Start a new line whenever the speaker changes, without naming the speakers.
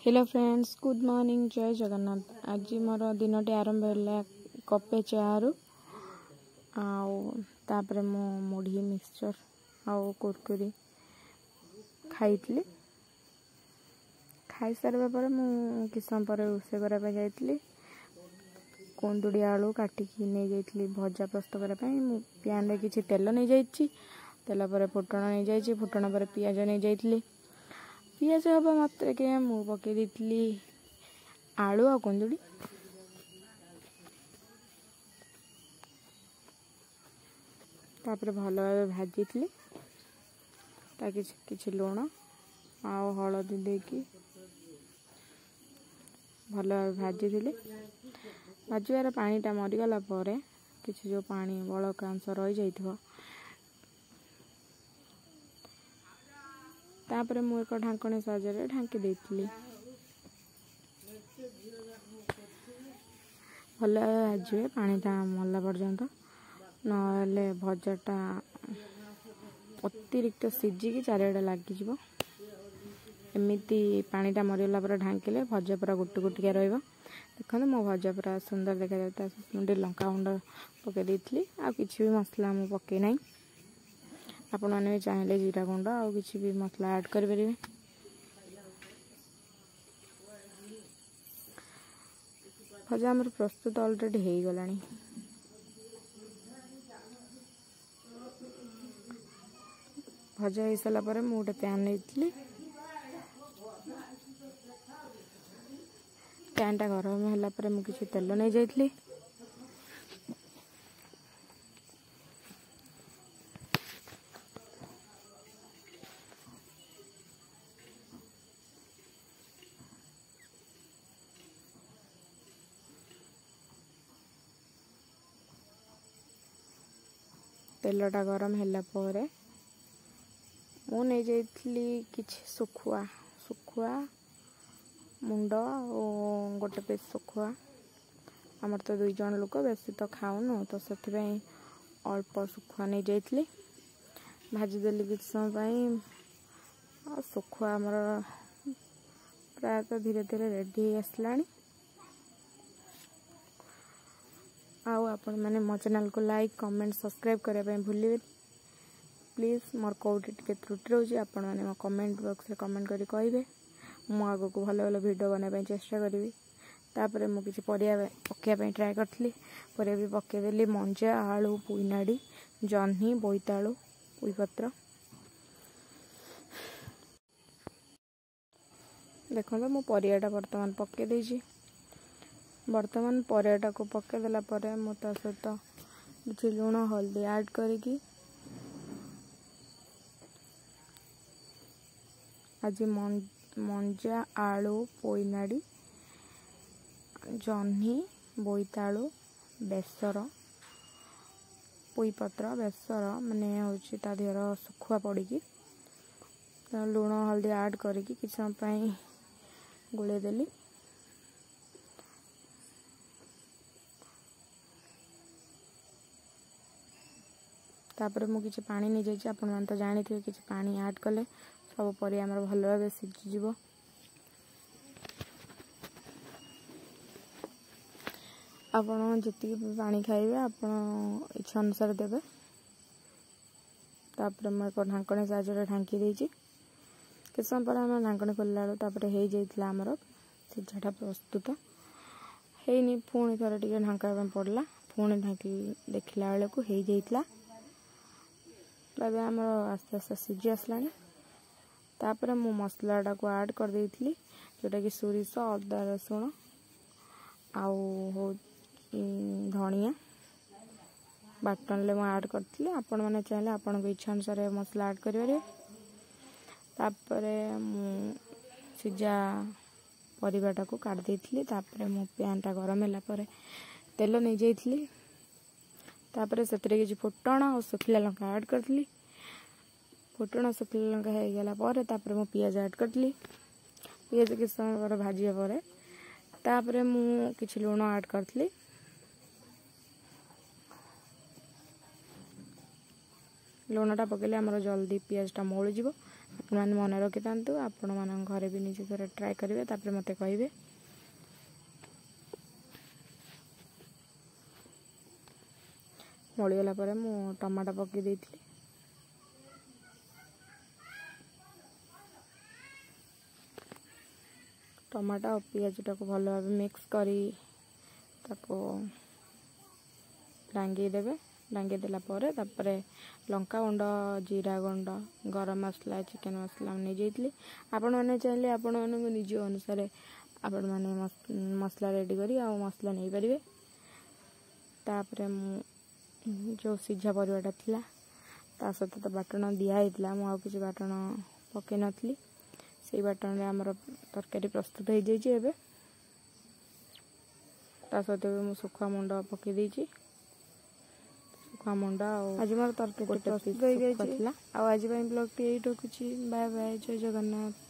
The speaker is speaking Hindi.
हेलो फ्रेंड्स, गुड मॉर्निंग, जय जगन्नाथ। आज मोर दिन टी आरंभ है कपे चारू आपर मु मुढ़ी मिक्सचर आउ कुरकुरी खाई खाई सारा पर कि समय पर रोषे करने जाइली। कुंदुड़ी आलू काटिकी नहीं जाइली भजा प्रस्तुत करने। पैन रे किसी तेल नहीं जाइए। तेल पर फुटण नहीं जाइए। फुटण पर पियाज नहीं जाइली। पियाज हवा मात्र के मु पकई दी आलू आ कुंदुड़ी। तापर भल भाव भाजी किसी लुण आ हलदी देकी भल भाव भाजी भाजवार पानीटा मरीगला किसी जो पानी बड़का अंश रही जाइथिबो तापर मु एक ढांकणी साहाय्य ढांकी देती। भल भाजे पानीटा मरला पर्यंत नले भजाटा अतिरिक्त सीझिकी चारिआडे लगिज। एमती पानीटा मरीगला पर ढांकिले भजा पूरा गोटी गोटिका रहा। देखो मो भजा पूरा सुंदर देखा जाता। लंका गुंड पकई देती आ किसी भी मसला मु पकई ना। आपण मैंने भी चाहिए जीरा गुंड आ किसी भी मसला ऐड करें। भजा आमर प्रस्तुत ऑलरेडी हो गला। भजा हो सारा पर मुझे पैन नहीं पैन टा गरम है मुझे तेल नहीं जाइली। तेलटा गरम है मुझे जाइली किछि सुखुआ मुंड और गोटे पीस सुखुआ। आमर तो 2 जन लोक बेसी तो खाऊनु तो से अल्प सुखुआ नहीं जाइली। भाजीदेली किसी समय सुखुआ आमर प्रायतः धीरे धीरे रेडी आसला। आपण मैंने मो चैनल को लाइक कमेंट सब्सक्राइब करने भूलिए प्लीज। मोर कौटी टे त्रुटि रोचे आपण मैंने मो कमेंट बॉक्स रे कमेंट करी कहिबे। मु आगो को भल भल वीडियो बनाई चेष्टा करी। तापर मु किछि परिया पकाइबा ट्राए करथली। परिया भी पकईदेली मंजा आलू पुईनाड़ी जह्नी बोईतालू पुईपत्र। देखो तो मु परियाटा वर्तमान पकई देछि। वर्तमान परियाटा को पकईदेला मु ता सहित किछि लुण हल्दी ऐड करिकी आज मंजा आलू पोईनाड़ी जह्नी बोईतालू बेसर पुईपत्र बेसर माने होची ता देहर सुखुआ पड़ीकी लुण हल्दी ऐड करिकी किछि समय गुले देली। तापर मु किछि पानी नहीं जाइए। आपण मन तो जानी थे किछि पानी ऐड कले सब परिया हमर भल भाव सीझीजिवो। आपण जति पानी खाइबे आपण इच्छा अनुसार देबे। तापर मु एक ढांकणी साहाय्य ढांकी देछि। किछि समय पर हम ढांकणी खोलला तापर हे जाइतला हमर सिझाटा प्रस्तुत हेनी। पुणी थोड़ा टिके ढांका पड़ला पुणी ढांकी देखला बेले को हे जाइतला। आम आस्ते आस्ते सीझी आसला। तापर मु मसलाटा को ऐड कर देइथली जोटा कि सोरिष अदा रसुण आउ धनिया बाटन ले मु ऐड करथली। आपण माने चाहिले आपण को इच्छा अनुसार मसला ऐड करिवे। तापर मु सिझा परिबाटा को काट देइथली। तापर मु पैनटा गरम होला परे तेल नहीं जाइथली। तापर सेतरे किछि फुटण और सुखिला लंका ऐड करथली। फुटण सुखिला लंका हो गला पर तापर मु पियाज ऐड करथली। पियाज किछि समय पर भाजिया पर तापर मु किछि लुण ऐड करथली। लुणटा पकेले हमर जल्दी पियाजटा मोळि जिवो। आपने मन रखि था आपण मान घरे भी निजे थोड़ा ट्राए करेंगे तापर मत कहे। मळीगला पर मु टमाटो पकई देती टमाटो और पियाज टाक भल भाव मिक्स करी ताको डांगी देवे। डांगी देला परे तापरे लंका गुंड जीरा गुंड गरम मसला चिकेन मसला नहीं जाइए आपण मैंने चाहिए आपण मानक निज अनुसार आपण मैंने मसला रेडी करी आ मसला नहीं पारे। तापरे जो सीझा परिवाटा थिला ता सहित तो बाटण दिखाई मु किसी बाटण पकई नी से बाटण में आमर तरकारी प्रस्तुत हो जाए। ता सहित मु सुखा मुंड पकई देछि सुखा मुंड आज मोर तरकारी प्रस्तुत हो जाए। आज ब्लॉग टी रखुची। बाय बाय जय जगन्नाथ।